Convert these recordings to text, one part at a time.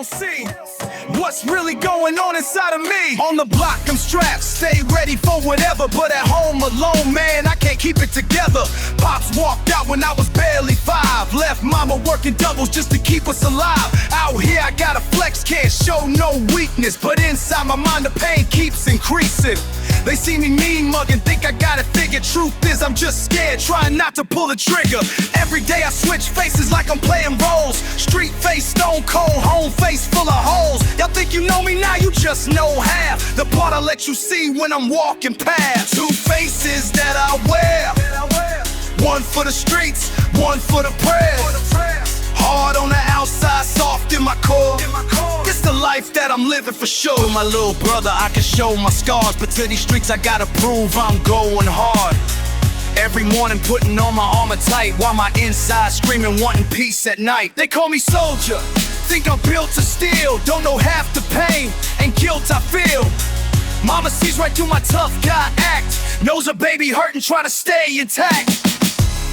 don't see what's really going on inside of me. On the block, I'm strapped, stay ready for whatever. But at home alone, man, I can't keep it together. Pops walked out when I was barely 5. Left mama working doubles just to keep us alive. Out here, I gotta flex, can't show no weakness. But inside my mind, the pain keeps increasing. They see me mean mugging, think I got it figured. Truth is, I'm just scared, trying not to pull the trigger. Every day I switch faces like I'm playing roles. Street face, stone cold, home face full of holes. Y'all think you know me now, you just know half the part I let you see when I'm walking past. 2 faces that I wear, one for the streets, one for the prayers. Hard on the outside, soft in my core. It's the life that I'm living for sure. To my little brother, I can show my scars, but to these streets I gotta prove I'm going hard. Every morning putting on my armor tight, while my inside screaming wanting peace at night. They call me soldier, think I'm built to steal. Don't know half the pain and guilt I feel. Mama sees right through my tough guy act, knows a baby hurting, trying to stay intact.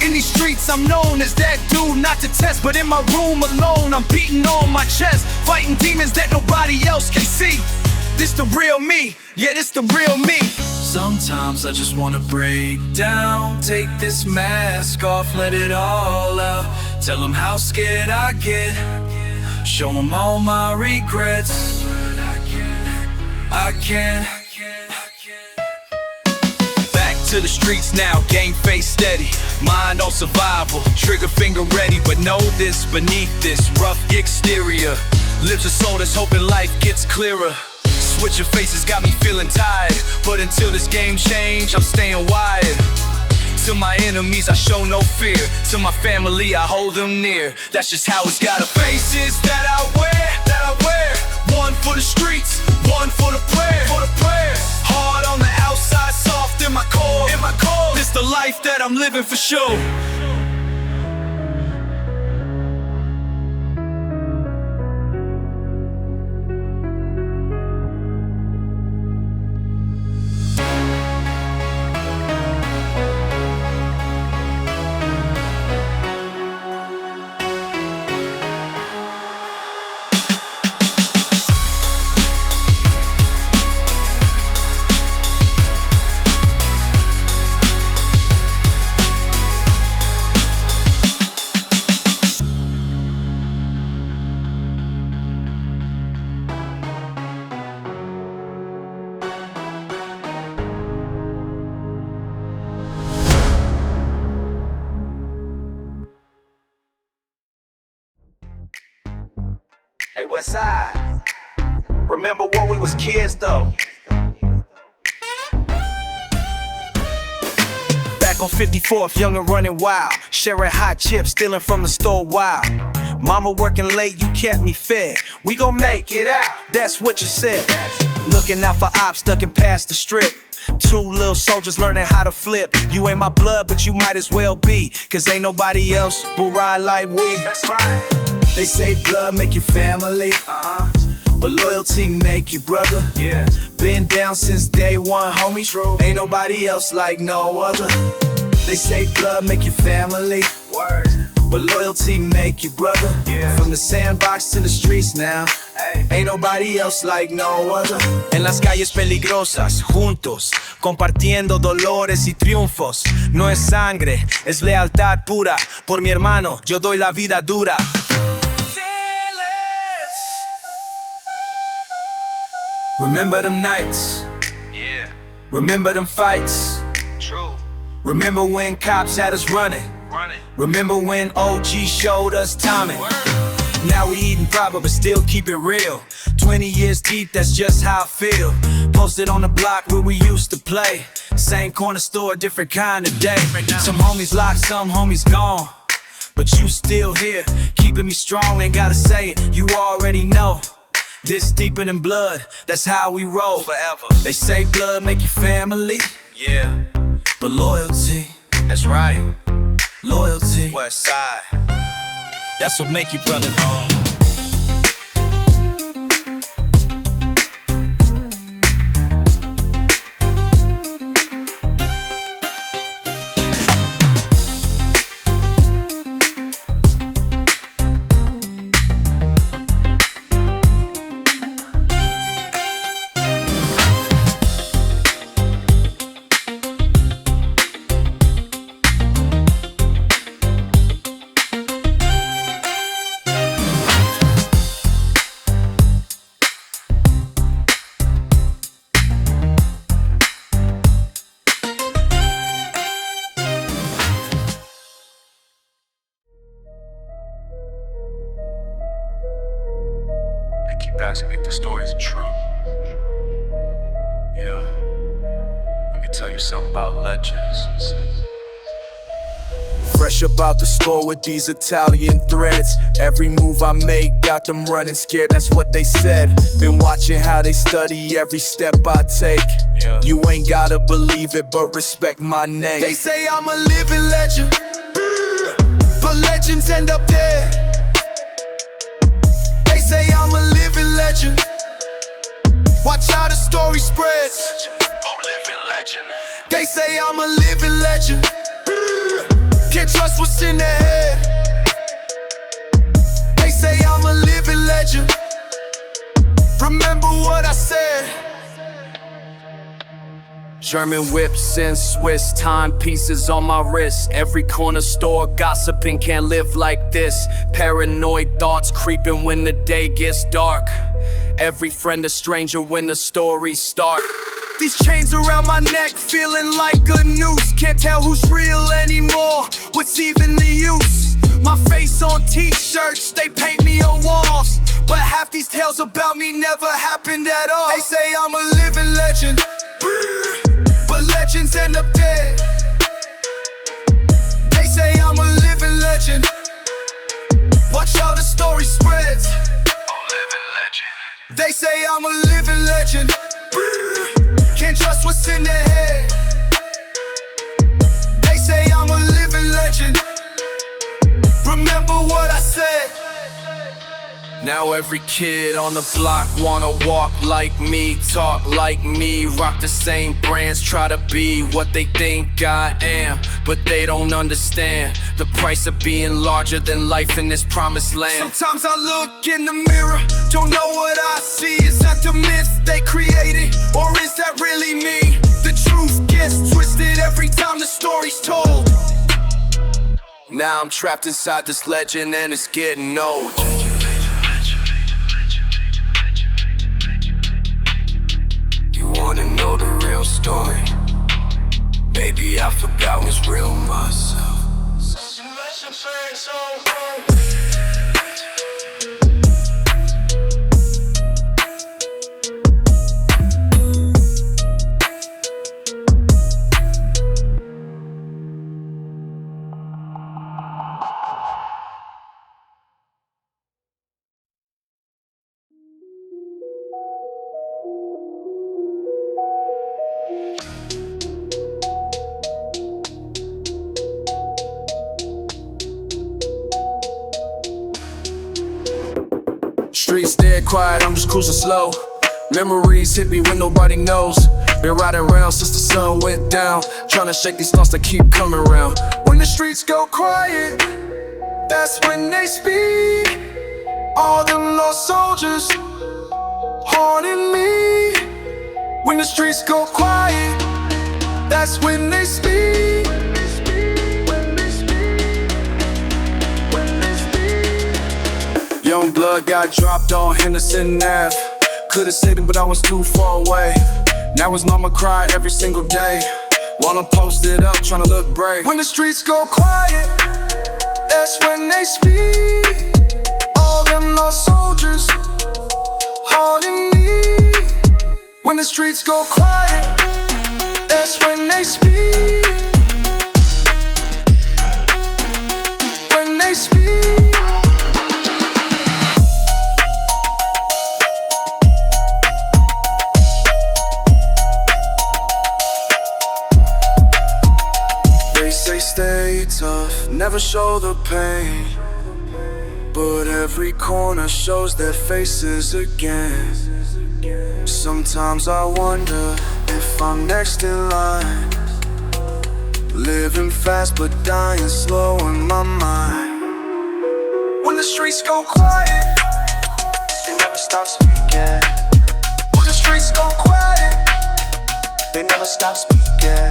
In these streets I'm known as that dude not to test, but in my room alone I'm beating on my chest, fighting demons that nobody else can see. This the real me, yeah, this the real me. Sometimes I just wanna break down, take this mask off, let it all out. Tell them how scared I get, show them all my regrets. I can't. Back to the streets now, game face steady, mind on survival, trigger finger ready. But know this, beneath this rough exterior lives a soul that's hoping life gets clearer. Switching faces got me feeling tired, but until this game change, I'm staying wired. To my enemies I show no fear, to my family I hold them near. That's just how it's gotta be. Faces that I wear, one for the streets, one for the prayers. Hard on the outside, soft in my core. This the life that I'm living for sure. Hey, West Side, remember when we was kids though? Back on 54th, young and running wild, sharing hot chips, stealing from the store wild. Mama working late, you kept me fed. We gon' make it out, that's what you said. Looking out for ops, ducking past the strip. 2 little soldiers learning how to flip. You ain't my blood, but you might as well be, cause ain't nobody else will ride like we. That's right. They say blood make you family, but loyalty make you brother. Yeah. Been down since day one, homie. True. Ain't nobody else like no other. They say blood make you family, word, but loyalty make you brother. Yeah. From the sandbox to the streets now, ain't nobody else like no other. En las calles peligrosas, juntos, compartiendo dolores y triunfos. No es sangre, es lealtad pura. Por mi hermano, yo doy la vida dura. Remember them nights, yeah. Remember them fights, true. Remember when cops had us running. Remember when OG showed us timing. Word. Now we eating proper but still keep it real. 20 years deep, that's just how I feel. Posted on the block where we used to play. Same corner store, different kind of day. Some homies locked, some homies gone, but you still here, keeping me strong. Ain't gotta say it, you already know. This deeper than blood, that's how we roll forever. They say blood make you family, yeah, but loyalty, that's right, loyalty, West Side, that's what make you brother home. That's if the stories are true. Yeah, I can tell you something about legends. Fresh about the store with these Italian threads. Every move I make got them running scared, that's what they said. Been watching how they study every step I take. You ain't gotta believe it, but respect my name. They say I'm a living legend, but legends end up dead. They say I'm a living legend, watch how the story spreads. They say I'm a living legend, can't trust what's in their head. They say I'm a living legend, remember what I said. German whips and Swiss timepieces on my wrist. Every corner store gossiping, can't live like this. Paranoid thoughts creeping when the day gets dark. Every friend a stranger when the stories start. These chains around my neck feeling like a noose. Can't tell who's real anymore, what's even the use? My face on t-shirts, they paint me on walls, but half these tales about me never happened at all. They say I'm a living legend, but legends end up dead. They say I'm a living legend, watch how the story spreads. They say I'm a living legend, can't trust what's in their head. They say I'm a living legend, remember what I said. Now every kid on the block wanna walk like me, talk like me, rock the same brands, try to be what they think I am, but they don't understand the price of being larger than life in this promised land. Sometimes I look in the mirror, don't know what I see. Is that the myth they created, or is that really me? The truth gets twisted every time the story's told. Now I'm trapped inside this legend and it's getting old. Wanna know the real story? Maybe I forgot what's real myself. Streets dead quiet, I'm just cruising slow. Memories hit me when nobody knows. Been riding around since the sun went down, trying to shake these thoughts that keep coming around. When the streets go quiet, that's when they speak. All them lost soldiers haunting me. When the streets go quiet, that's when they speak. Young blood got dropped on Henderson Ave. Could've saved him, but I was too far away. Now his mama cried every single day while I'm posted up trying to look brave. When the streets go quiet, that's when they speak. All them lost soldiers haunting me. When the streets go quiet, that's when they speak. When they speak. Stay tough, never show the pain, but every corner shows their faces again. Sometimes I wonder if I'm next in line, living fast but dying slow in my mind. When the streets go quiet, they never stop speaking. When the streets go quiet, they never stop speaking.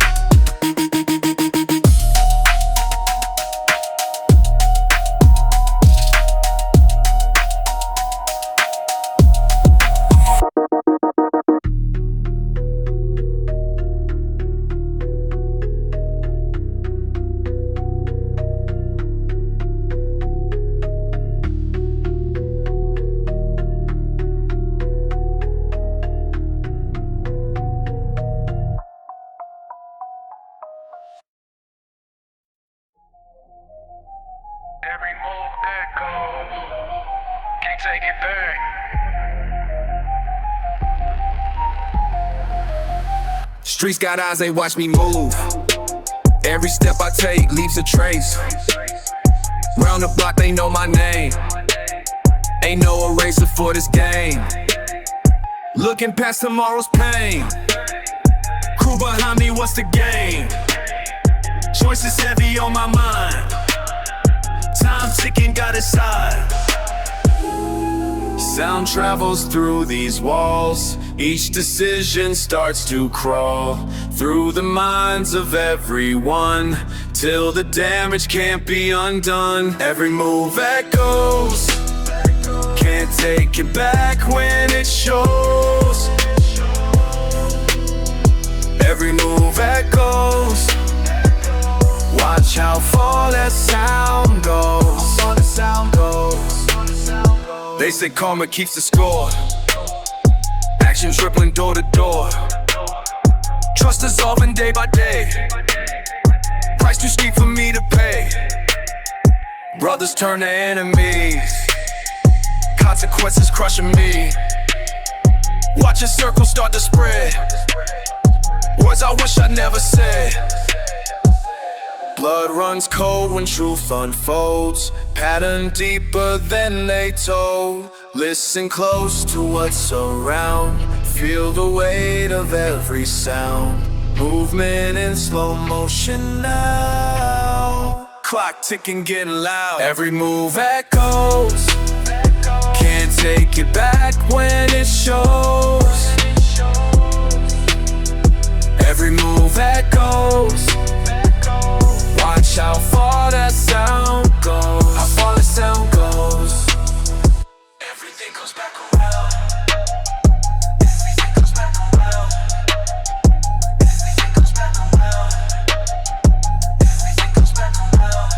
can't take it back. Streets got eyes, they watch me move. Every step I take leaves a trace. Round the block, they know my name. Ain't no eraser for this game. Looking past tomorrow's pain. Crew behind me, what's the game? Choices heavy on my mind. Time ticking, got it side. Sound travels through these walls. Each decision starts to crawl through the minds of everyone, till the damage can't be undone. Every move echoes, can't take it back when it shows. Every move echoes, watch how far that sound goes. They say karma keeps the score. Actions rippling door to door. Trust dissolving day by day. Price too steep for me to pay. Brothers turn to enemies. Consequences crushing me. Watch a circle start to spread. Words I wish I never said. Blood runs cold when truth unfolds. Pattern deeper than they told. Listen close to what's around. Feel the weight of every sound. Movement in slow motion now. Clock ticking, getting loud. Every move echoes. Can't take it back when it shows. Every move echoes. Watch how far that sound goes. How far the sound goes. Everything goes back around. Everything goes back around. Everything goes back around. Everything goes back around.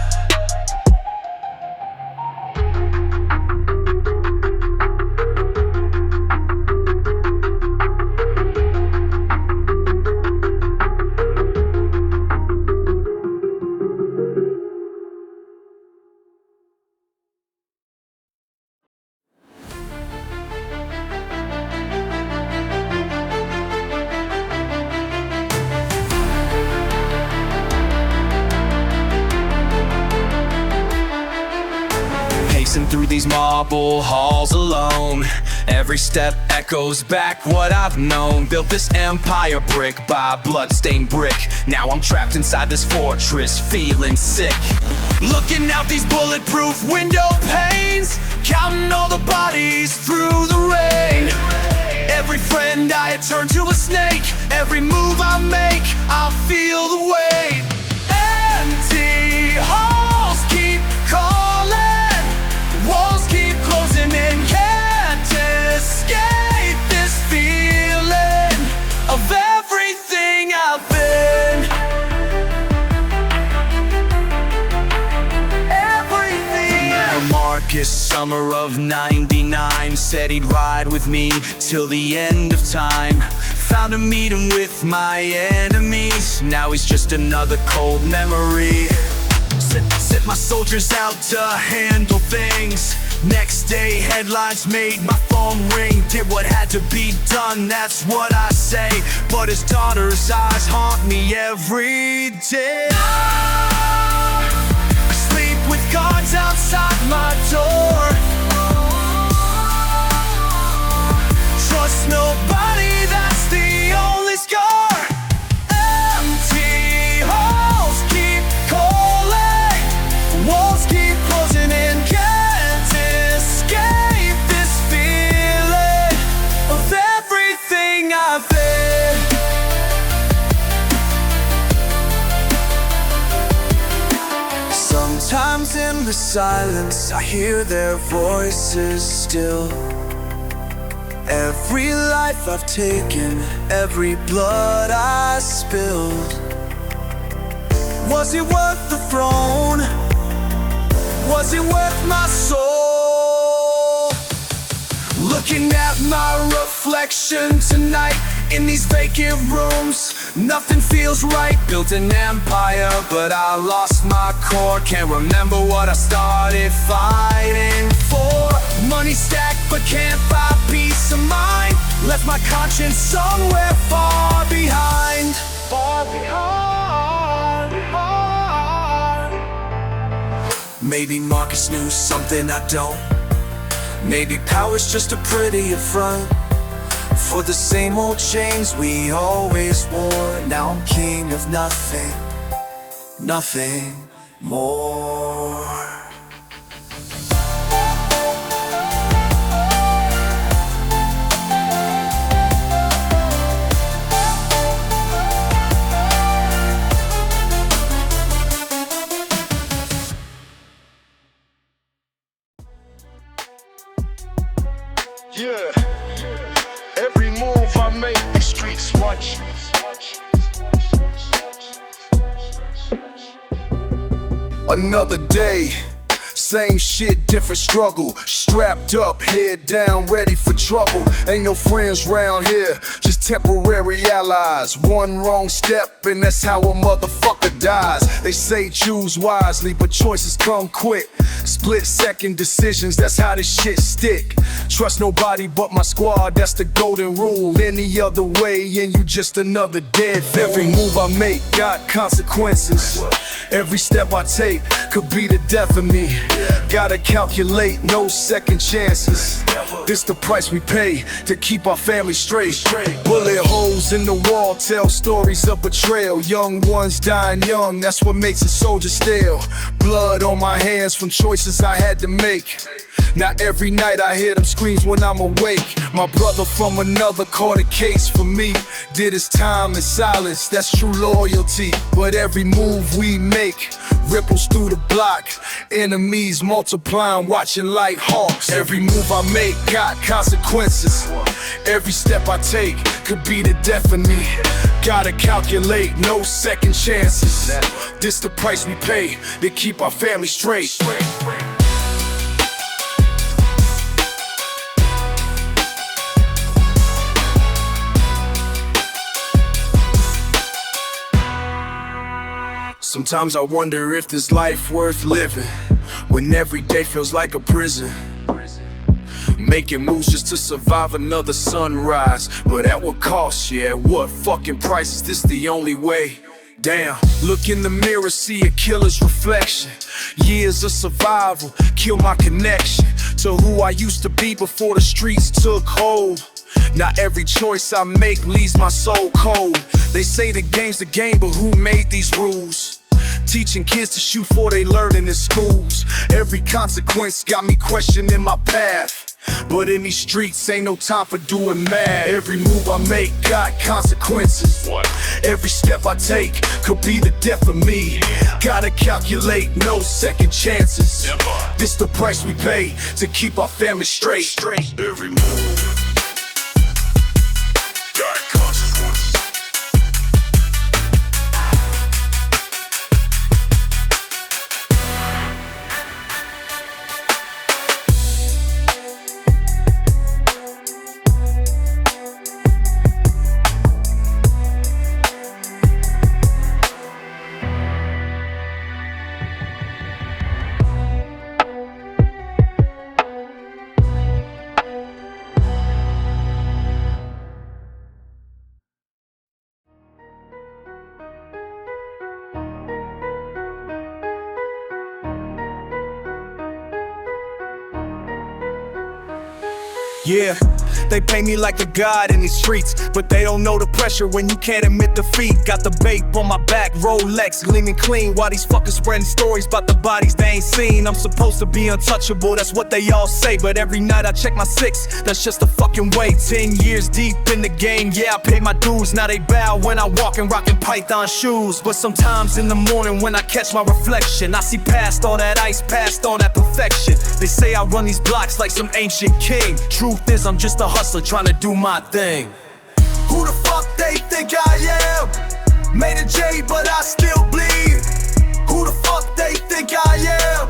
Pacing through these marble halls alone. Every step echoes back what I've known. Built this empire brick by bloodstained brick. Now I'm trapped inside this fortress, feeling sick. Looking out these bulletproof window panes, counting all the bodies through the rain. Every friend I had turned to a snake. Every move I make, I feel the weight. Empty halls keep calling. Walls keep closing in. Can't escape this feeling of everything I've been. Everything I've Marcus, summer of '99, said he'd ride with me till the end of time. Found him meeting with my enemies. Now he's just another cold memory. Sent my soldiers out to handle things. Next day headlines made my phone ring. Did what had to be done, that's what I say. But his daughter's eyes haunt me every day. I sleep with guards outside my door. Trust nobody, that's the only scar. Empty halls keep calling. Walls keep closing in. Can't escape this feeling of everything I've been. Sometimes in the silence I hear their voices still. Every life I've taken, every blood I spilled. Was it worth the throne? Was it worth my soul? Looking at my reflection tonight in these vacant rooms, nothing feels right. Built an empire, but I lost my core. Can't remember what I started fighting for. Money stacked but can't buy peace of mind. Left my conscience somewhere far behind. Far behind. Maybe Marcus knew something I don't. Maybe power's just a prettier front for the same old chains we always wore. Now I'm king of nothing, nothing more. Yeah, every move I make, the streets watch. Another day, same shit, different struggle. Strapped up, head down, ready for trouble. Ain't no friends round here, just temporary allies. One wrong step and that's how a motherfucker dies. They say choose wisely, but choices come quick. Split second decisions, that's how this shit stick. Trust nobody but my squad, that's the golden rule. Any other way and you just another dead fool. Every move I make got consequences. Every step I take could be the death of me. Gotta calculate, no second chances. This the price we pay to keep our family straight. Bullet holes in the wall tell stories of betrayal. Young ones dying young, that's what makes a soldier stale. Blood on my hands from choices I had to make. Now every night I hear them screams when I'm awake. My brother from another caught a case for me. Did his time in silence, that's true loyalty. But every move we make ripples through the block. Enemies multiplying, watching like hawks. Every move I make got consequences. Every step I take could be the death of me. Gotta calculate, no second chances. This the price we pay to keep our family straight. Sometimes I wonder if this life worth living, when every day feels like a prison. Making moves just to survive another sunrise, but at what cost, yeah, what fucking price? Is this the only way? Damn, look in the mirror, see a killer's reflection. Years of survival, kill my connection to who I used to be before the streets took hold. Now every choice I make leaves my soul cold. They say the game's the game, but who made these rules? Teaching kids to shoot for they learning in schools. Every consequence got me questioning my path. But in these streets ain't no time for doing mad. Every move I make got consequences. Every step I take could be the death of me. Gotta calculate, no second chances. This the price we pay to keep our family straight. Every move got consequences. Yeah, they pay me like a god in these streets, but they don't know the pressure when you can't admit defeat. Got the babe on my back, Rolex gleaming clean, while these fuckers spreading stories about the bodies they ain't seen. I'm supposed to be untouchable, that's what they all say, but every night I check my six, that's just a fucking way. 10 years deep in the game, yeah, I pay my dues. Now they bow when I walk and rockin' python shoes. But sometimes in the morning when I catch my reflection, I see past all that ice, past all that perfection. They say I run these blocks like some ancient king. Truth is I'm just a hustler trying to do my thing. Who the fuck they think I am? Made a J but I still bleed. Who the fuck they think I am?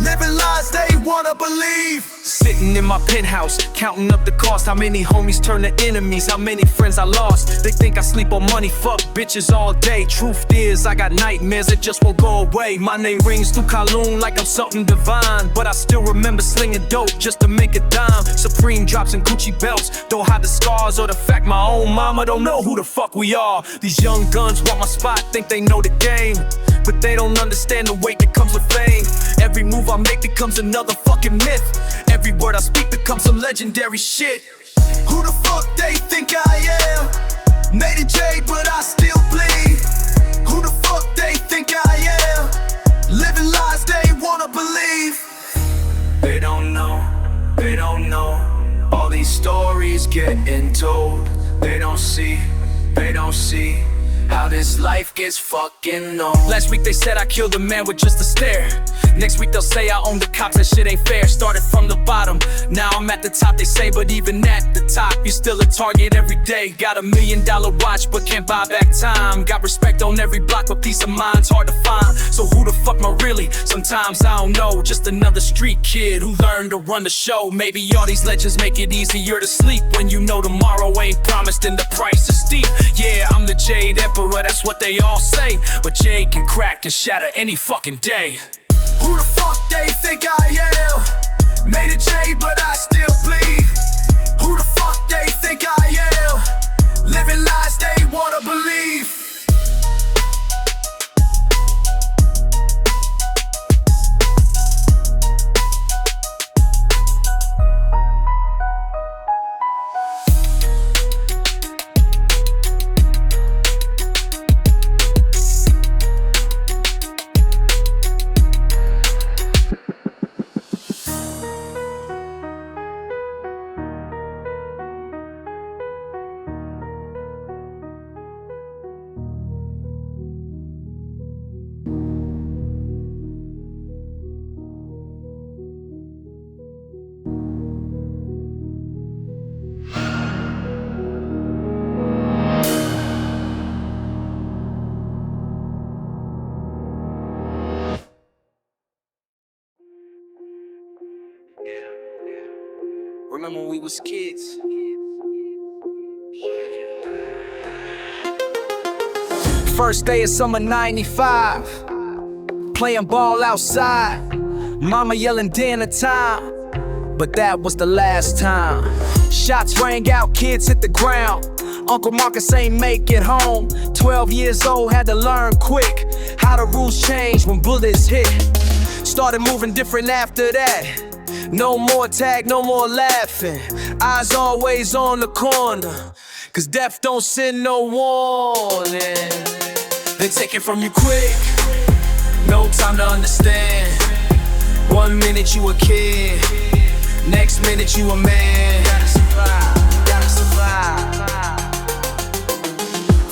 living lives they wanna believe. Sitting in my penthouse, counting up the cost. How many homies turn to enemies, how many friends I lost. They think I sleep on money, fuck bitches all day. Truth is, I got nightmares that just won't go away. My name rings through Kowloon like I'm something divine, but I still remember slinging dope just to make a dime. Supreme drops and Gucci belts, don't hide the scars or the fact my own mama don't know who the fuck we are. These young guns want my spot, think they know the game, but they don't understand the weight that comes with fame. Every move I make becomes another fucking myth. Every word I speak becomes some legendary shit. Who the fuck they think I am? Made a J but I still bleed. Who the fuck they think I am? Living lives they wanna believe. They don't know all these stories getting told. They don't see how this life gets fucking old. Last week they said I killed a man with just a stare. Next week they'll say I own the cops, that shit ain't fair. Started from the bottom, now I'm at the top, they say. But even at the top, you're still a target every day. Got $1 million watch, but can't buy back time. Got respect on every block, but peace of mind's hard to find. So who the fuck am I really? Sometimes I don't know. Just another street kid who learned to run the show. Maybe all these legends make it easier to sleep when you know tomorrow ain't promised and the price is steep. Yeah, I'm the Jade Emperor, that's what they all say. But Jade can crack and shatter any fucking day. Who the fuck they think I am? Made a J but I still bleed. Who the fuck they think I am? Living lives they wanna believe. Remember when we was kids? First day of summer '95, playing ball outside. Mama yelling dinner time, but that was the last time. Shots rang out, kids hit the ground. Uncle Marcus ain't make it home. 12 years old, had to learn quick how the rules change when bullets hit. Started moving different after that. No more tag, no more laughing. Eyes always on the corner, cause death don't send no warning. They take it from you quick, no time to understand. 1 minute you a kid, next minute you a man. Gotta survive, gotta survive.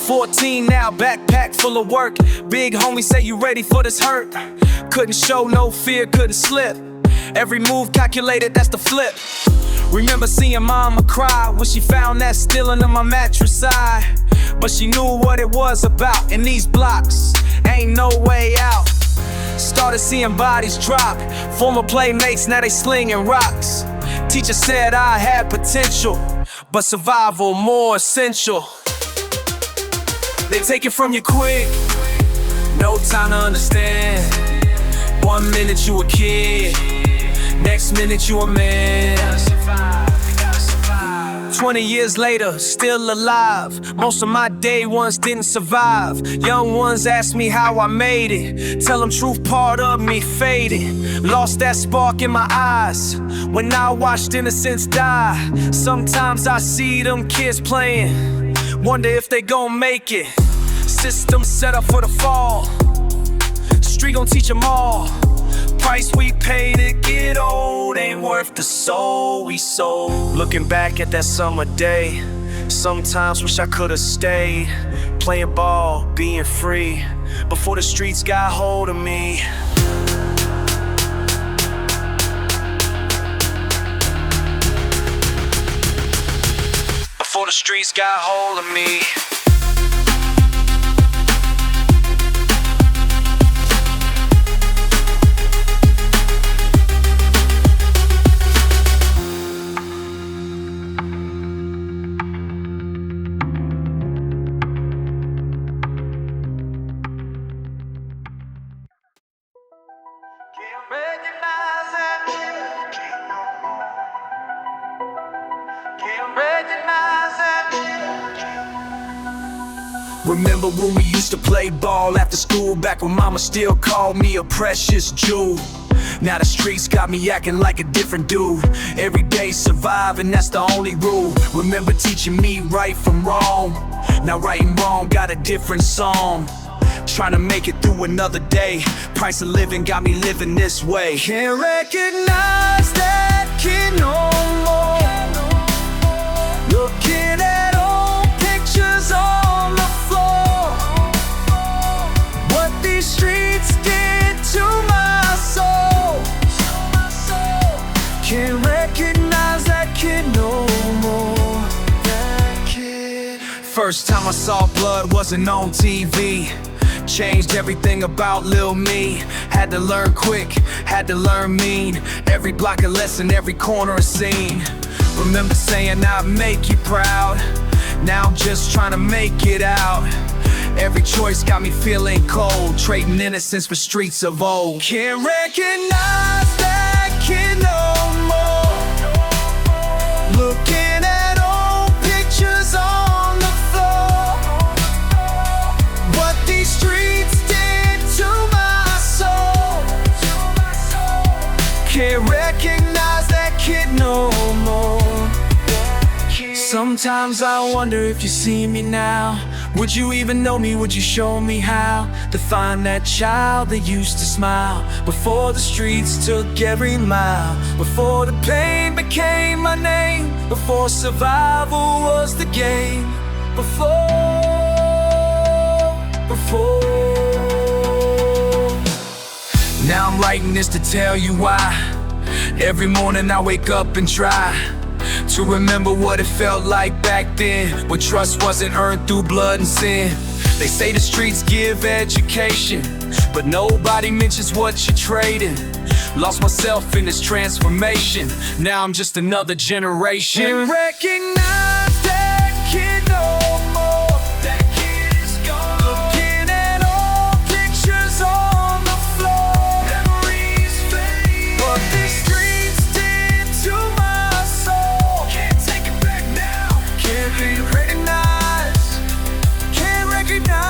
14 now, backpack full of work. Big homie say you ready for this hurt. Couldn't show no fear, couldn't slip. Every move calculated, that's the flip. Remember seeing mama cry when she found that still under my mattress side. But she knew what it was about. In these blocks, ain't no way out. Started seeing bodies drop. Former playmates, now they slinging rocks. Teacher said I had potential, but survival more essential. They take it from you quick, no time to understand. 1 minute you a kid, next minute you a man. Gotta survive, gotta survive. 20 years later, still alive. Most of my day ones didn't survive. Young ones ask me how I made it. Tell them truth, part of me faded. Lost that spark in my eyes when I watched innocence die. Sometimes I see them kids playing, wonder if they gon' make it. System set up for the fall, street gon' teach them all. Price we pay to get old ain't worth the soul we sold. Looking back at that summer day, sometimes wish I could've stayed. Playing ball, being free, before the streets got hold of me. Before the streets got hold of me. Remember when we used to play ball after school, back when mama still called me a precious jewel. Now the streets got me acting like a different dude. Every day surviving, that's the only rule. Remember teaching me right from wrong. Now right and wrong got a different song. Trying to make it through another day. Price of living got me living this way. Can't recognize that kid no more. Looking at old pictures on the floor. What these streets did to my soul. Can't recognize that kid no more. That kid. First time I saw blood wasn't on TV. Changed everything about Lil Me. Had to learn quick, had to learn mean. Every block a lesson, every corner a scene. Remember saying I'd make you proud. Now I'm just trying to make it out. Every choice got me feeling cold. Trading innocence for streets of old. Can't recognize that kid no more. Looking at old pictures on the floor. What these streets did to my soul. Can't recognize that kid no more. Sometimes I wonder if you see me now. Would you even know me? Would you show me how to find that child that used to smile before the streets took every mile, before the pain became my name, before survival was the game, before. Now I'm writing this to tell you why. Every morning I wake up and try to remember what it felt like back then, when trust wasn't earned through blood and sin. They say the streets give education, but nobody mentions what you're trading. Lost myself in this transformation. Now I'm just another generation. Can't recognize that kid no more. That kid is gone. Looking at old pictures on the floor. Memories fade. What these streets did to my soul. Can't take it back now. Can't recognize. Can't recognize.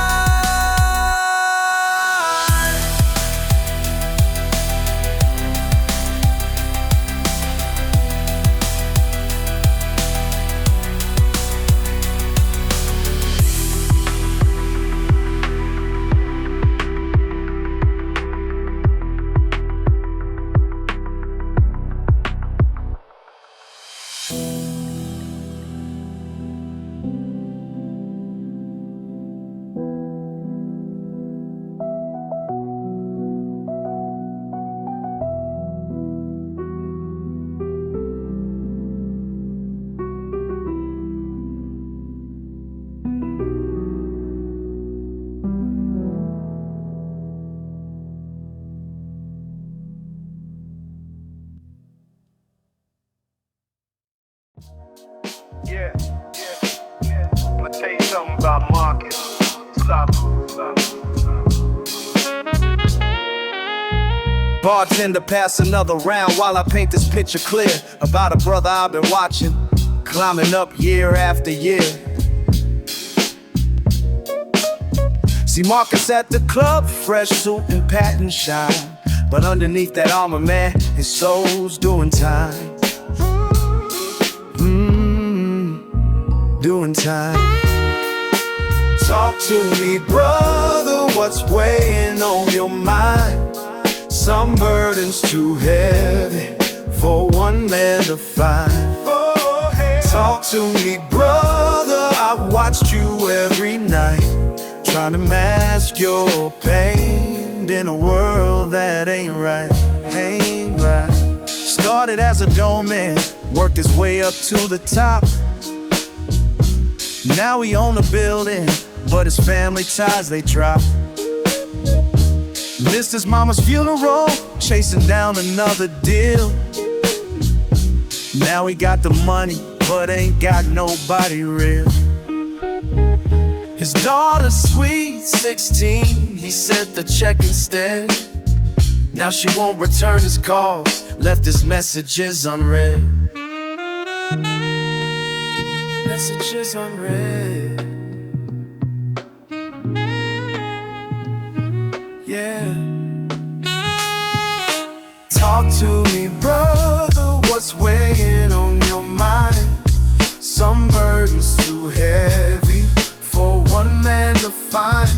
Yeah. I'm gonna tell you something about market. Sabtu. Bartender, pass another round while I paint this picture clear about a brother I've been watching, climbing up year after year. See Marcus at the club, fresh suit and patent shine, but underneath that armor, man, his soul's doing time. Doing time. Talk to me, brother, what's weighing on your mind? Some burdens too heavy for one man to find. Talk to me, brother, I've watched you every night, trying to mask your pain in a world that ain't right, ain't right. Started as a doorman, worked his way up to the top. Now he own a building, but his family ties, they drop. Missed his mama's funeral, chasing down another deal. Now he got the money, but ain't got nobody real. His daughter's sweet, 16, he sent the check instead. Now she won't return his calls, left his messages unread. messages unread. Yeah. Talk to me, brother, what's weighing on your mind? Some burdens too heavy for one man to find.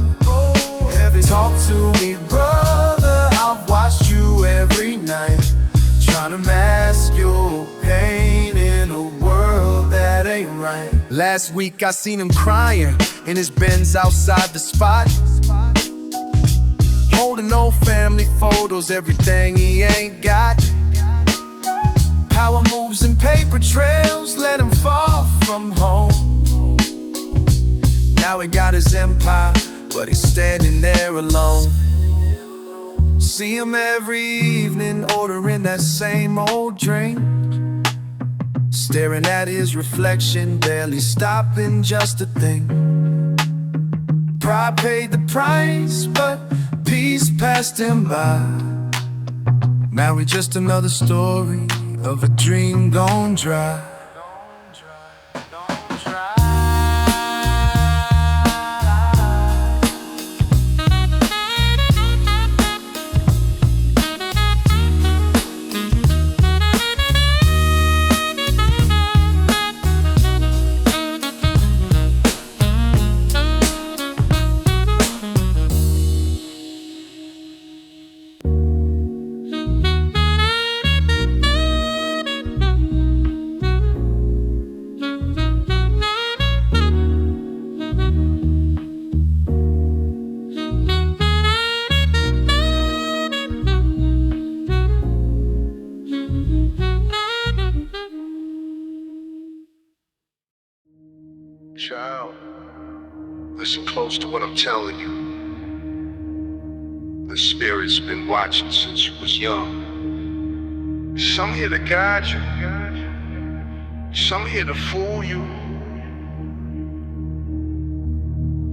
Talk to me, brother, I've watched you every night, trying to mask your pain in a world that ain't right. Last week I seen him crying in his Benz outside the spot, holding old family photos, everything he ain't got. Power moves and paper trails let him fall from home. Now he got his empire, but he's standing there alone. See him every evening ordering that same old drink, staring at his reflection, barely stopping just to think. Pride paid the price, but peace passed him by. Now we're just another story of a dream gone dry. Child, listen close to what I'm telling you. The spirit's been watching since you was young. Some here to guide you, some here to fool you.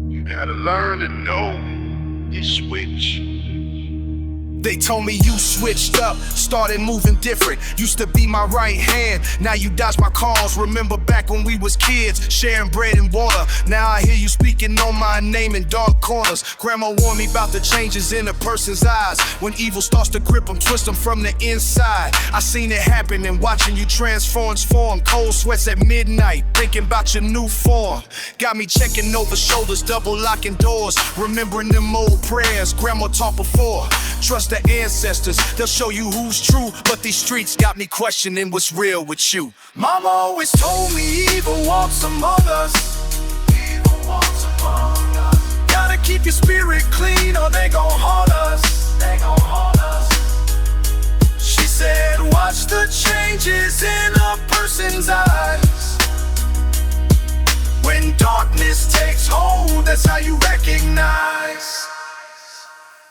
You gotta learn to know your switch. They told me you switched up, started moving different. Used to be my right hand, now you dodge my calls. Remember back when we was kids, sharing bread and water. Now I hear you speaking on my name in dark corners. Grandma warned me about the changes in a person's eyes. When evil starts to grip them, twist them from the inside. I seen it happen and watching you transform. Cold sweats at midnight, thinking about your new form. Got me checking over shoulders, double locking doors. Remembering them old prayers grandma taught before. Trust the ancestors, they'll show you who's true. But these streets got me questioning what's real with you. Mama always told me evil walks among us. Evil walks among us. Gotta keep your spirit clean or they gon' haunt us. They gon' haunt us. She said watch the changes in a person's eyes. When darkness takes hold, that's how you recognize.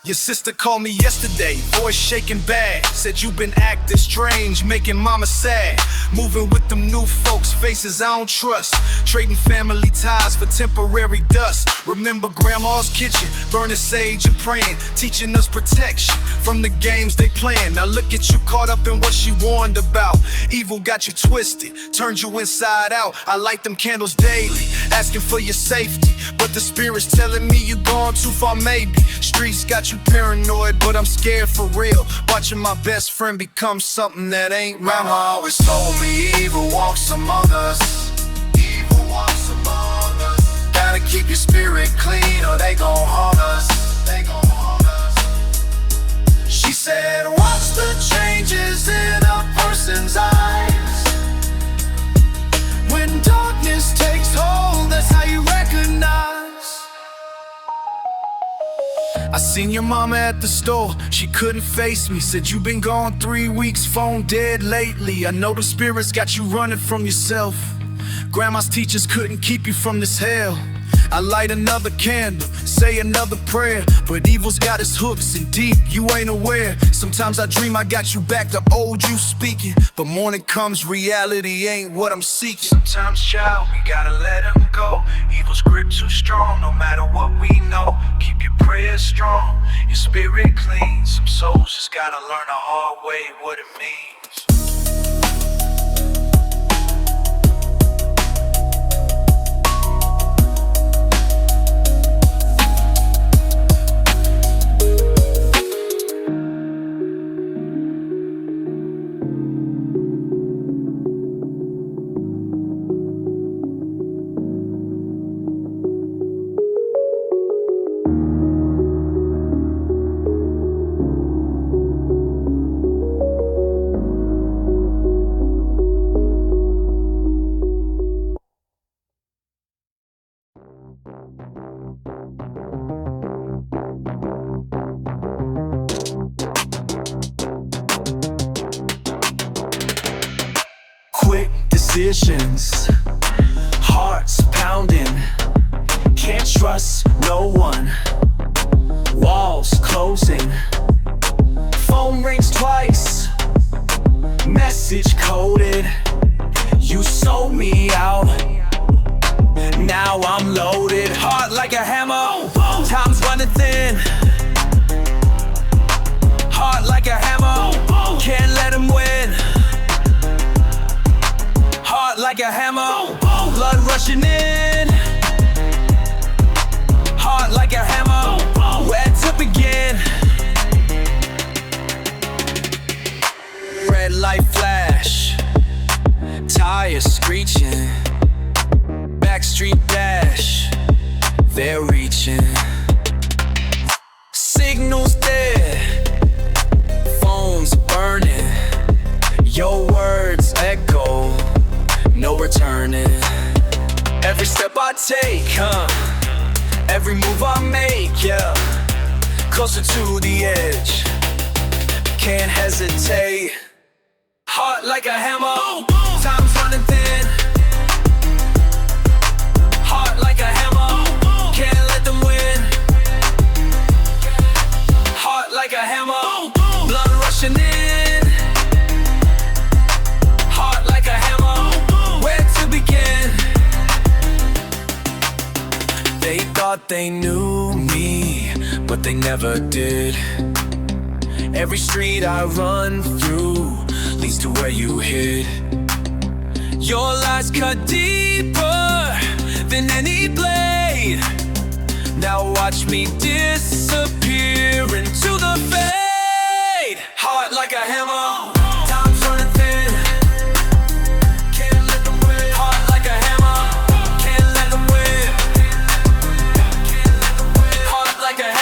Your sister called me yesterday, voice shaking bad. Said you been acting strange, making mama sad. Moving with them new folks, faces I don't trust. Trading family ties for temporary dust. Remember grandma's kitchen, burning sage and praying. Teaching us protection from the games they playing. Now look at you caught up in what she warned about. Evil got you twisted, turned you inside out. I light them candles daily, asking for your safety. But the spirit's telling me you gone too far maybe. Streets got you paranoid, but I'm scared for real. Watching my best friend become something that ain't real. Mama always told me evil walks among us. Evil walks among us. Gotta keep your spirit clean or they gon' haunt us. They gon' haunt us. She said watch the changes in a person's eyes. When darkness takes hold, that's how you recognize. I seen your mama at the store, she couldn't face me. Said you been gone 3 weeks, phone dead lately. I know the spirits got you running from yourself. Grandma's teachers couldn't keep you from this hell. I light another candle, say another prayer. But evil's got its hooks and deep, you ain't aware. Sometimes I dream I got you back, the old you speaking. But morning comes, reality ain't what I'm seeking. Sometimes, child, we gotta let him go. Evil's grip too strong, no matter what we know. Keep your prayers strong, your spirit clean. Some souls just gotta learn the hard way what it means. decisions, hearts pounding, can't trust no one, walls closing, phone rings twice, message coded, you sold me out, now I'm loaded, heart like a hammer, time's running thin, heart like a hammer, can't let him win, heart like a hammer, blood rushing in, heart like a hammer, where to begin? Red light flash, tires screeching, backstreet dash, they're reaching, signals dead, phones burning, your words echo, no returning. Every step I take, every move I make, yeah, closer to the edge, can't hesitate. Heart like a hammer, time's running thin. Heart like a hammer, can't let them win. Heart like a hammer, blood rushing in. Heart like a hammer, where to begin? They thought they knew me, but they never did. Every street I run through leads to where you hid. Your lies cut deeper than any blade. Now watch me disappear into the fade. Heart like a hammer, time's running thin. Can't let them win. Heart like a hammer, can't let them win. Heart like a hammer.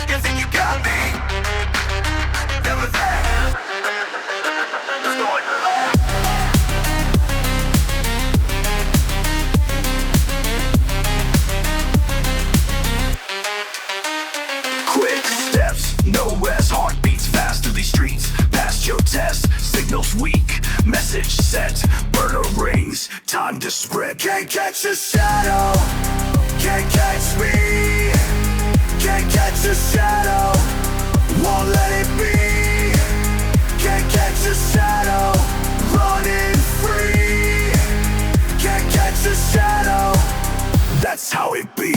You think you got me? Never that. Let's go on. Quick steps, no rest, heartbeats fast through these streets. Past your test, signals weak, message sent, burner rings, time to spread. Can't catch a shadow, can't catch me. Can't catch a shadow, won't let it be. Can't catch a shadow, running free. Can't catch a shadow, that's how it be.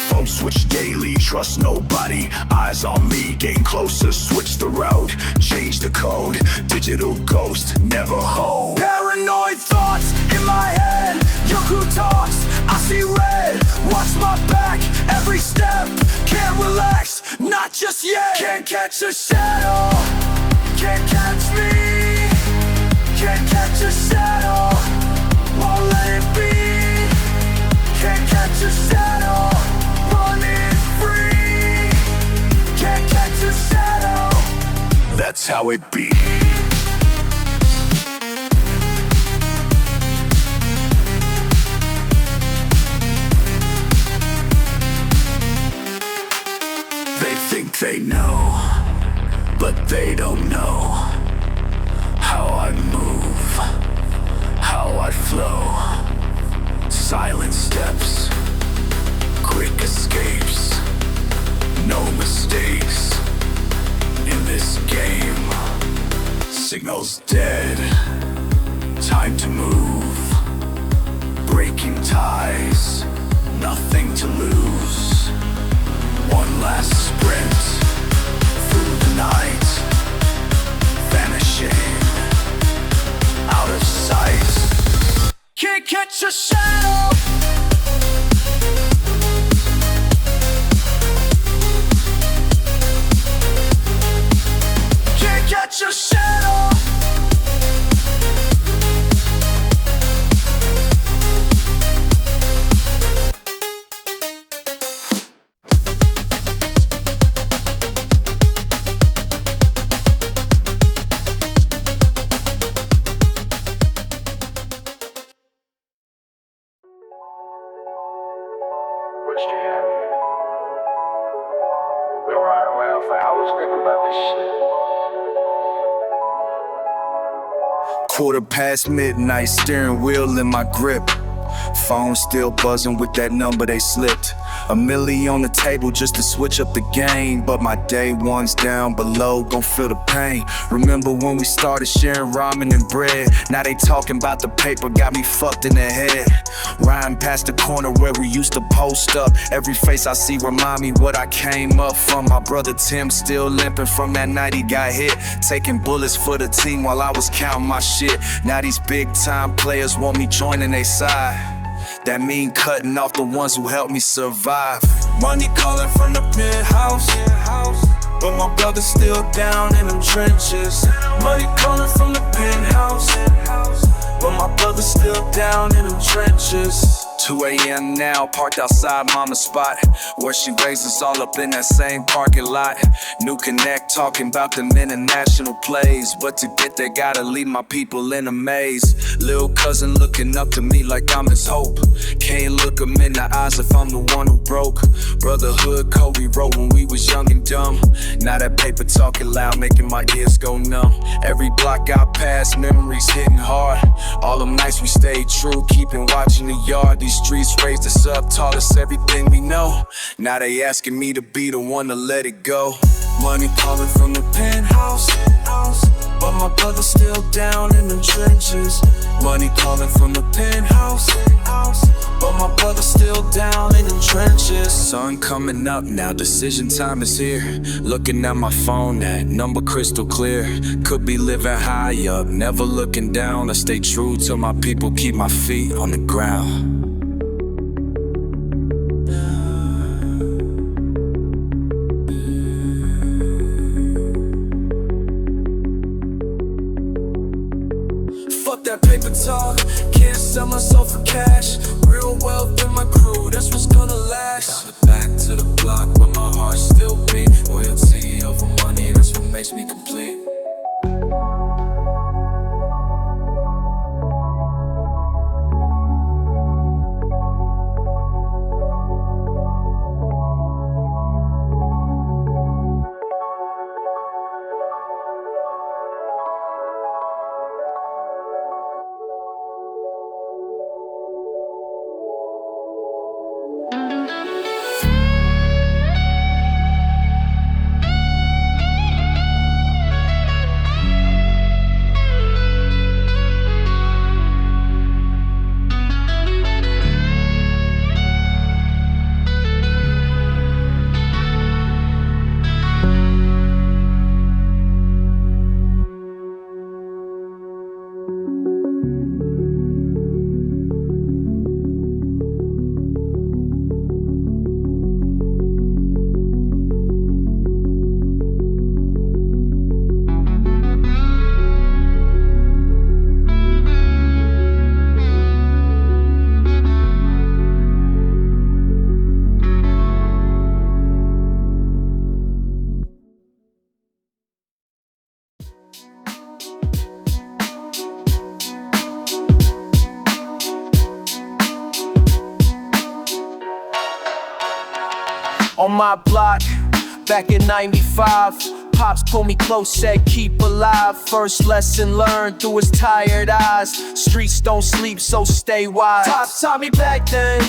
Phone switch daily, trust nobody. Eyes on me, gain closer, switch the route, change the code. Digital ghost, never hold. Paranoid thoughts in my head, your crew talks, I see red. Watch my back, every step, can't relax, not just yet. Can't catch a shadow, can't catch me. Can't catch a shadow, won't let it be. Can't catch a shadow, running free. Can't catch a shadow, that's how it be. They think they know, but they don't know how I move, how I flow. Silent steps, quick escapes, no mistakes in this game. Signals dead, time to move. Breaking ties, nothing to lose. One last sprint through the night, vanishing out of sight. Can't catch a shadow. Can't catch a shadow. what you have here. Been riding around for hours thinking about this shit. Quarter past midnight, steering wheel in my grip. Phone still buzzing with that number they slipped. A milli on the table just to switch up the game. But my day one's down below, gon' feel the pain. Remember when we started sharing ramen and bread? Now they talking about the paper, got me fucked in the head. Riding past the corner where we used to post up. Every face I see remind me what I came up from. My brother Tim still limping from that night he got hit. Taking bullets for the team while I was counting my shit. Now these big time players want me joining their side. That mean cutting off the ones who helped me survive. Money calling from the penthouse, but my brother's still down in them trenches. Money calling from the penthouse, but my brother's still down in them trenches. 2 a.m. now, parked outside mama's spot, where she raised us all up in that same parking lot. New connect talking about them international plays, but to get there gotta leave my people in a maze. Lil' cousin looking up to me like I'm his hope. Can't look him in the eyes if I'm the one who broke. Brotherhood code we wrote when we was young and dumb. Now that paper talking loud, making my ears go numb. Every block I pass, memories hitting hard. All them nights we stayed true, keeping watching the yard. These streets raised us up, taught us everything we know. Now they asking me to be the one to let it go. Money calling from the penthouse, but my brother's still down in the trenches. Money calling from the penthouse, but my brother's still down in the trenches. Sun coming up now, decision time is here. Looking at my phone, that number crystal clear. Could be living high up, never looking down. I stay true to my people, keep my feet on the ground. Fuck that paper talk, can't sell my soul for cash. Real wealth in my crew, that's what's gonna last. Back to the block where my heart still beat. Loyalty over money, that's what makes me complete. On my block, back in 95, Pops pulled me close, said keep alive. First lesson learned through his tired eyes. Streets don't sleep, so stay wise. Pops taught me back then,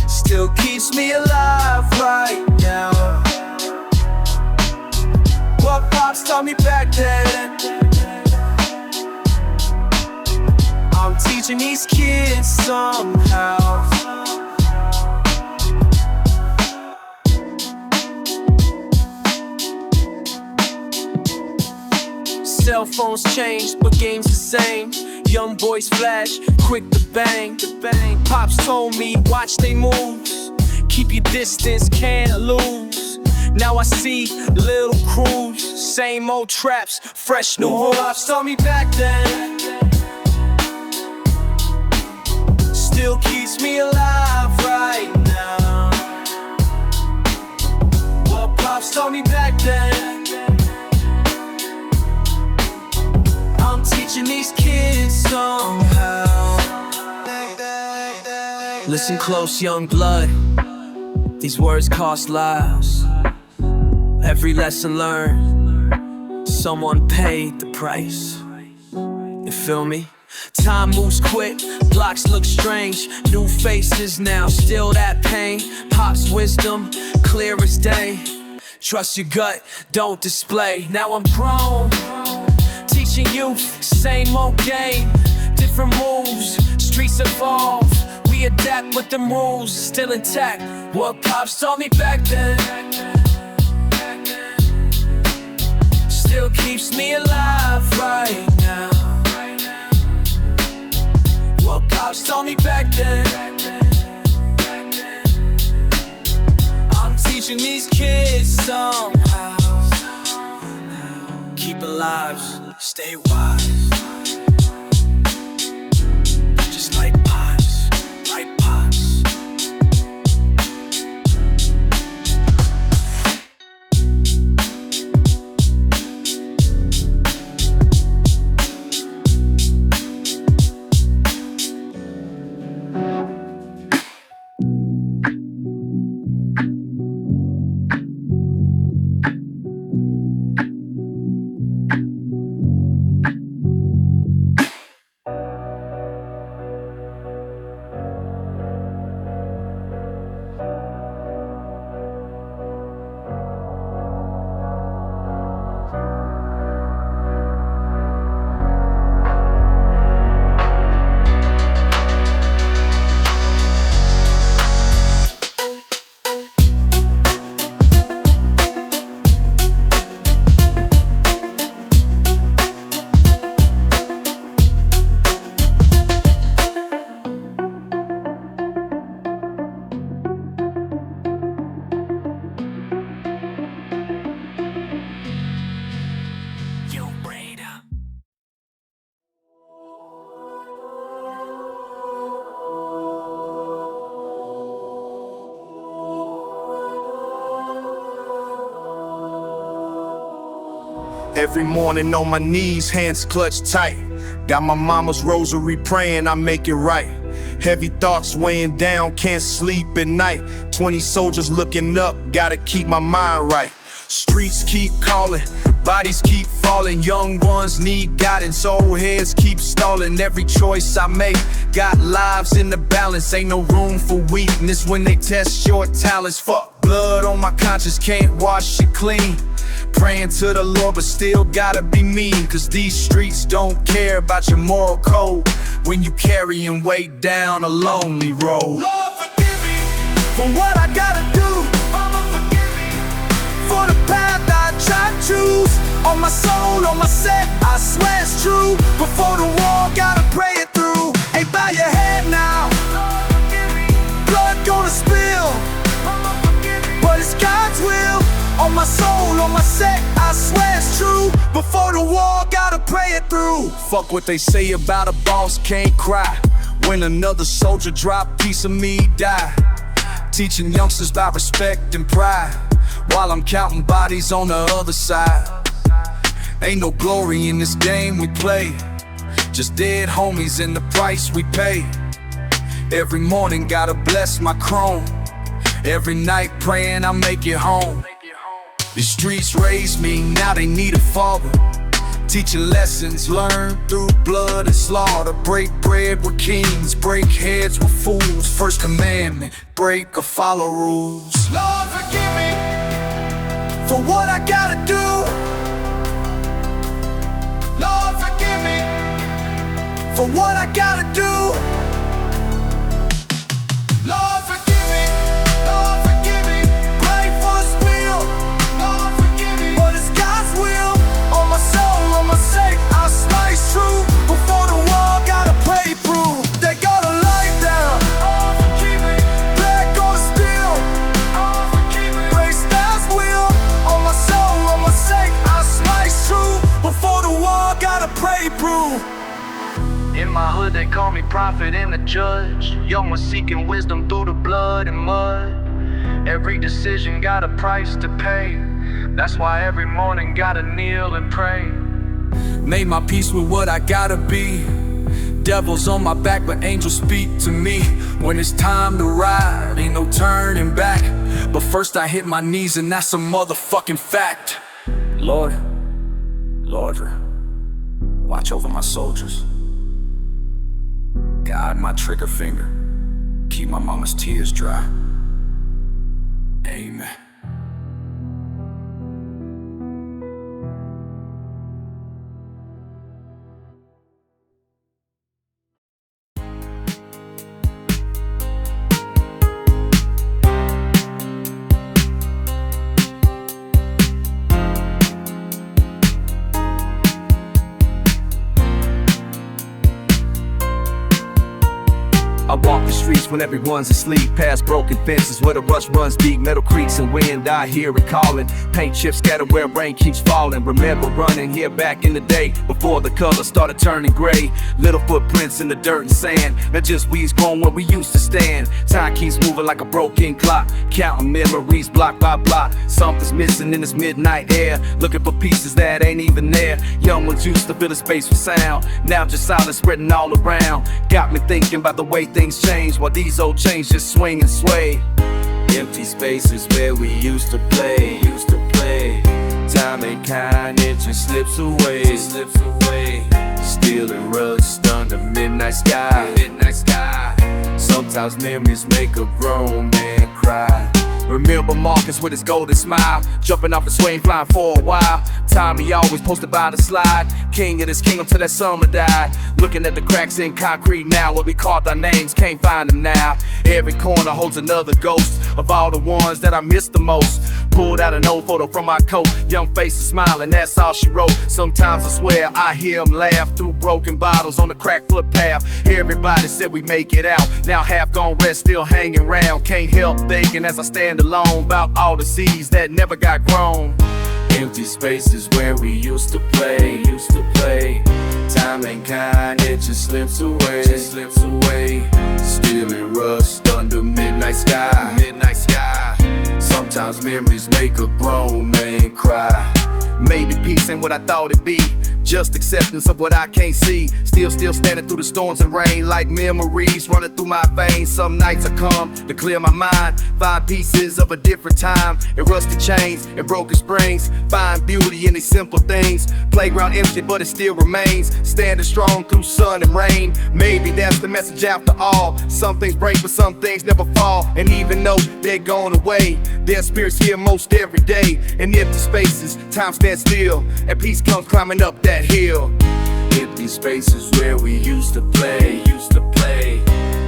still keeps me alive right now. What Pops taught me back then, I'm teaching these kids somehow. Cell phones changed, but games the same. Young boys flash, quick to bang. Pops told me, watch they moves. Keep your distance, can't lose. Now I see little crews, same old traps, fresh new hoods. Pops told me back then, still keeps me alive right now. What Pops told me back then, I'm teaching these kids somehow. Listen close, young blood. These words cost lives. Every lesson learned, someone paid the price. You feel me? Time moves quick, blocks look strange. New faces now, still that pain. Pop's wisdom, clear as day. Trust your gut, don't display. Now I'm grown, teaching youth, same old game. Different moves, streets evolve. We adapt with them rules, still intact. What Pops taught me back then still keeps me alive right now. What Pops taught me back then, I'm teaching these kids somehow. Keep alive, stay wise. Just like Pops, like Pops. Every morning on my knees, hands clutched tight. Got my mama's rosary praying I make it right. Heavy thoughts weighing down, can't sleep at night. 20 soldiers looking up, gotta keep my mind right. Streets keep calling, bodies keep falling. Young ones need guidance, old heads keep stalling. Every choice I make got lives in the balance. Ain't no room for weakness when they test your talents. Fuck blood on my conscience, can't wash it clean. Praying to the Lord, but still gotta be mean. Cause these streets don't care about your moral code when you carrying weight down a lonely road. Lord, forgive me For what I gotta do, Mama, forgive me for the path I try to choose. On my soul, on my set, I swear it's true. Before the war, gotta pray it through. Ain't bow your head now, Lord, forgive me blood gonna spill, Mama, forgive me but it's God's will. On my soul, on my set, I swear it's true. Before the war, gotta pray it through. Fuck what they say about a boss, can't cry when another soldier drop, piece of me die. Teaching youngsters about respect and pride while I'm counting bodies on the other side. Ain't no glory in this game we play, just dead homies and the price we pay. Every morning gotta bless my chrome, every night praying I make it home. The streets raised me, now they need a father. Teaching lessons learned through blood and slaughter. Break bread with kings, break heads with fools. First commandment, break or follow rules. Lord, forgive me For what I gotta do, Lord, forgive me for what I gotta do. Lord, forgive me Lord, forgive me Pray for His will, Lord, forgive me but it's God's will. On my soul, on my sake, I swear it's true. Before the war, gotta pray through. They gotta lie down, Lord, forgive me blood gonna spill, Lord, forgive me praise God's will. On my soul, on my sake, I swear it's true. Before the war, gotta pray through. In my hood they call me prophet and the judge. Young was seeking wisdom through the blood and mud. Every decision got a price to pay. That's why every morning gotta kneel and pray. Made my peace with what I gotta be. devil's on my back, but angels speak to me when it's time to ride. Ain't no turning back, but first I hit my knees, and that's a motherfucking fact. Lord, watch over my soldiers. Guide my trigger finger. Keep my mama's tears dry. Amen. I walk the streets when everyone's asleep, past broken fences where the rush runs deep, metal creaks and wind, I hear it calling. Paint chips scatter where rain keeps falling. Remember running here back in the day, before the colors started turning gray. Little footprints in the dirt and sand, that just weeds growing where we used to stand. Time keeps moving like a broken clock, counting memories block by block. Something's missing in this midnight air, looking for pieces that ain't even there. Young ones used to fill the space with sound, now just silence spreading all around. Got me thinking about the way things change, while these old chains just swing and sway. Empty spaces where we used to play. Time ain't kind, it just slips away. Stealing rust under midnight sky. Sometimes memories make a grown man cry. Remember Marcus with his golden smile, jumping off the swing, flying for a while. Tommy always posted by the slide, king of this kingdom till that summer died. Looking at the cracks in concrete now, where we carved our names, can't find them now. Every corner holds another ghost of all the ones that I miss the most. Pulled out an old photo from my coat, young faces smiling, that's all she wrote. Sometimes I swear I hear them laugh through broken bottles on the cracked footpath. Everybody said we make it out, now half gone rest, still hanging round. Can't help thinking as I stand alone about all the seeds that never got grown. Empty spaces where we used to play. Time ain't kind, it just slips away. Stealing rust under midnight sky. Sometimes memories make a grown man cry. Maybe peace ain't what I thought it'd be, just acceptance of what I can't see. Still standing through the storms and rain, like memories running through my veins. Some nights I come to clear my mind, find pieces of a different time, and rusty chains and broken springs. Find beauty in these simple things. Playground empty but it still remains, standing strong through sun and rain. Maybe that's the message after all. Some things break but some things never fall, and even though they're gone away, their spirits here most every day. In empty spaces, time stands still, and peace comes climbing up that hill. Empty spaces where we used to play.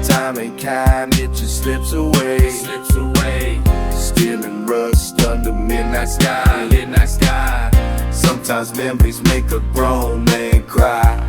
Time ain't kind, it just slips away. Stealing rust under midnight sky. Sometimes memories make a grown man cry.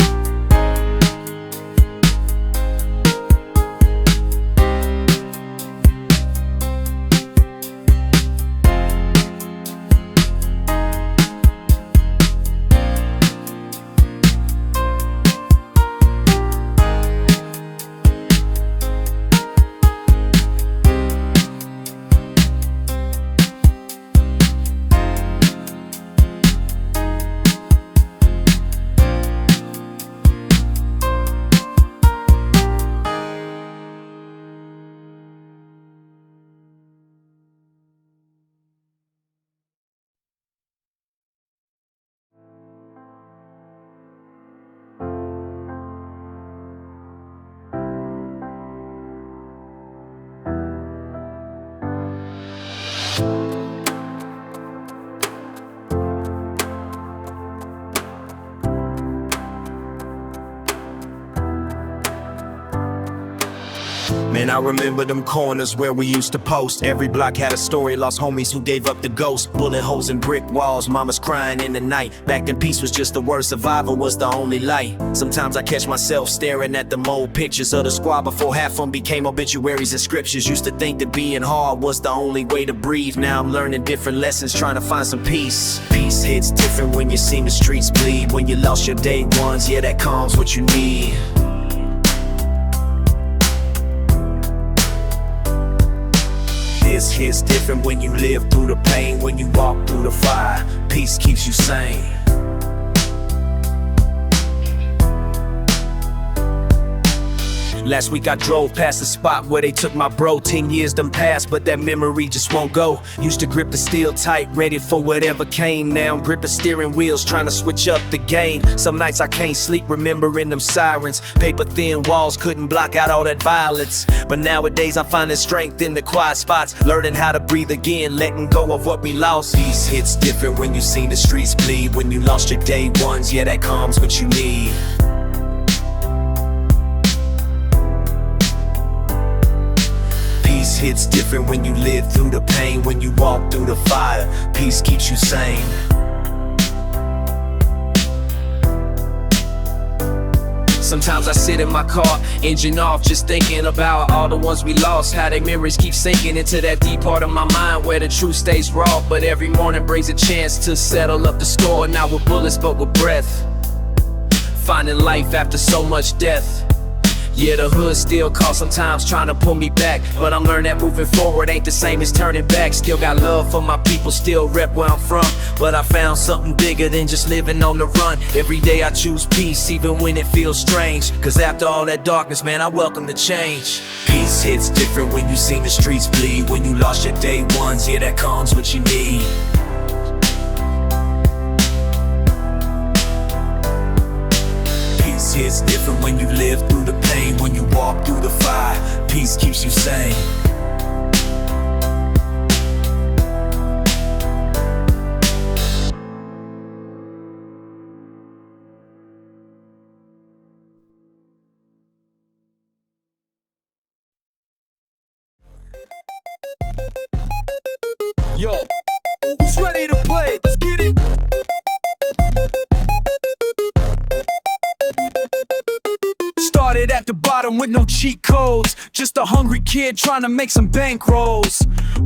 Man, I remember them corners where we used to post. Every block had a story, lost homies who gave up the ghost. Bullet holes in brick walls, mamas crying in the night. Back then peace was just the word, survival was the only light. Sometimes I catch myself staring at the old pictures of the squad before half of them became obituaries and scriptures. Used to think that being hard was the only way to breathe. Now I'm learning different lessons, trying to find some peace. Peace hits different when you see the streets bleed. When you lost your day ones, yeah, that calms what you need. This hits different when you live through the pain, when you walk through the fire. Peace keeps you sane. Last week I drove past the spot where they took my bro. 10 years done passed, but that memory just won't go. Used to grip the steel tight, ready for whatever came. Now I'm gripping steering wheels, trying to switch up the game. Some nights I can't sleep, remembering them sirens. Paper thin walls couldn't block out all that violence. But nowadays I'm finding strength in the quiet spots, learning how to breathe again, letting go of what we lost. Peace hits different when you seen the streets bleed. When you lost your day ones, yeah, that calms what you need. Peace hits different when you live through the pain. When you walk through the fire, peace keeps you sane. Sometimes I sit in my car, engine off, just thinking about all the ones we lost. How their memories keep sinking into that deep part of my mind where the truth stays raw. But every morning brings a chance to settle up the score. Not with bullets but with breath, finding life after so much death. Yeah, the hood still calls sometimes, trying to pull me back. But I'm learning that moving forward ain't the same as turning back. Still got love for my people, still rep where I'm from. But I found something bigger than just living on the run. Every day I choose peace, even when it feels strange. Cause after all that darkness, man, I welcome the change. Peace hits different when you seen the streets bleed. When you lost your day ones, yeah, that calms what you need. It's different when you live through the pain. When you walk through the fire, peace keeps you sane. Yo, who's ready to play? Let's get it. Started at the bottom with no cheat codes, just a hungry kid trying to make some bankrolls.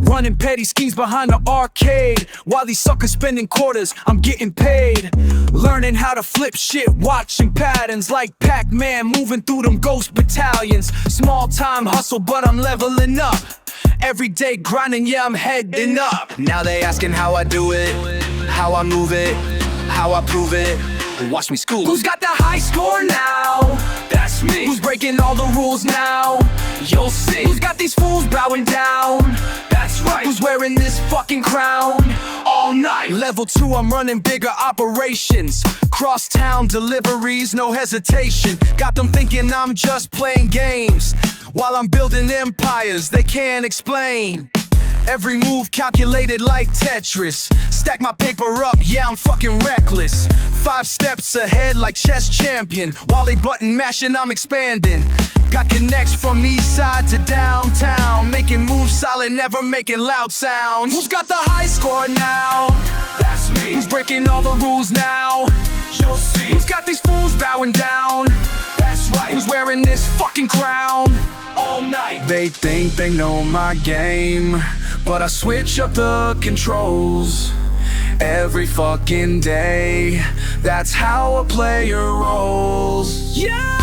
Running petty schemes behind the arcade, while these suckers spending quarters, I'm getting paid. Learning how to flip shit, watching patterns like Pac-Man, moving through them ghost battalions. Small time hustle, but I'm leveling up. Every day grinding, yeah, I'm heading up. Now they asking how I do it, how I move it, how I prove it. Watch me school. Who's got the high score now? That's me. Who's breaking all the rules now? You'll see. Who's got these fools bowing down? That's right. Who's wearing this fucking crown all night? Level 2, I'm running bigger operations. Cross-town deliveries, no hesitation. Got them thinking I'm just playing games, while I'm building empires they can't explain. Every move calculated like Tetris. Stack my paper up, yeah, I'm fucking reckless. 5 steps ahead like chess champion. While they button mashing, I'm expanding. Got connects from east side to downtown, making moves solid, never making loud sounds. Who's got the high score now? That's me. Who's breaking all the rules now? You'll see. Who's got these fools bowing down? That's right. Who's wearing this fucking crown all night? They think they know my game, but I switch up the controls every fucking day. That's how a player rolls. Yeah!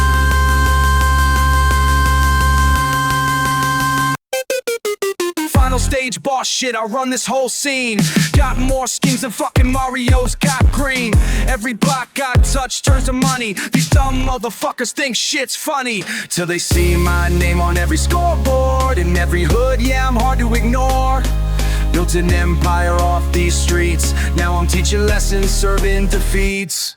Final stage boss shit, I run this whole scene. Got more schemes than fucking Mario's got green. Every block I touch turns to money. These dumb motherfuckers think shit's funny, till they see my name on every scoreboard. In every hood, yeah, I'm hard to ignore. Built an empire off these streets. Now I'm teaching lessons, serving defeats.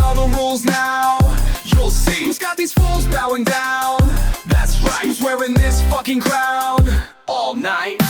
All the rules now, you'll see. Who's got these fools bowing down? That's right. Who's wearing this fucking crown all night?